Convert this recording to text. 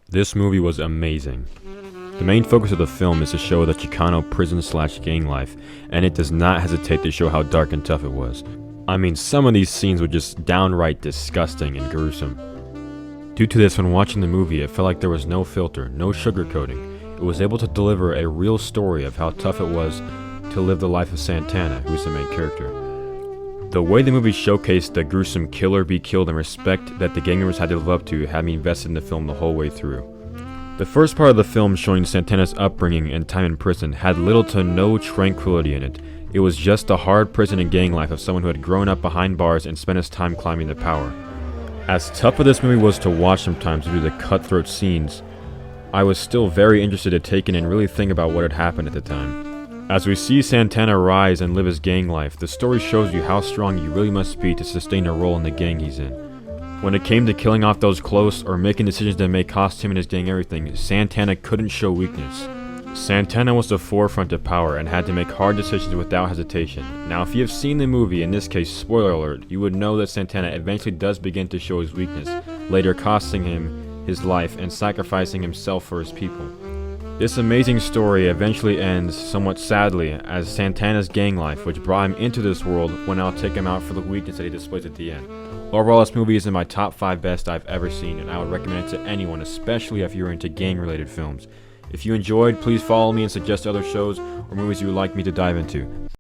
This movie was amazing. The main focus of the film is to show the Chicano prison/gang life, and it does not hesitate to show how dark and tough it was. I mean, some of these scenes were just downright disgusting and gruesome. Due to this, when watching the movie, it felt like there was no filter, no sugarcoating. It was able to deliver a real story of how tough it was to live the life of Santana, who's the main character. The way the movie showcased the gruesome killer be killed and respect that the gang members had to live up to had me invested in the film the whole way through. The first part of the film, showing Santana's upbringing and time in prison, had little to no tranquility in it. It was just the hard prison and gang life of someone who had grown up behind bars and spent his time climbing the power. As tough as this movie was to watch sometimes due to the cutthroat scenes, I was still very interested to take in and really think about what had happened at the time. As we see Santana rise and live his gang life, the story shows you how strong you really must be to sustain a role in the gang he's in. When it came to killing off those close or making decisions that may cost him and his gang everything, Santana couldn't show weakness. Santana was the forefront of power and had to make hard decisions without hesitation. Now, if you have seen the movie, in this case spoiler alert, you would know that Santana eventually does begin to show his weakness, later costing him his life and sacrificing himself for his people. This amazing story eventually ends, somewhat sadly, as Santana's gang life, which brought him into this world, will now take him out for the weakness that he displays at the end. Overall, this movie is in my top 5 best I've ever seen, and I would recommend it to anyone, especially if you're into gang-related films. If you enjoyed, please follow me and suggest other shows or movies you would like me to dive into.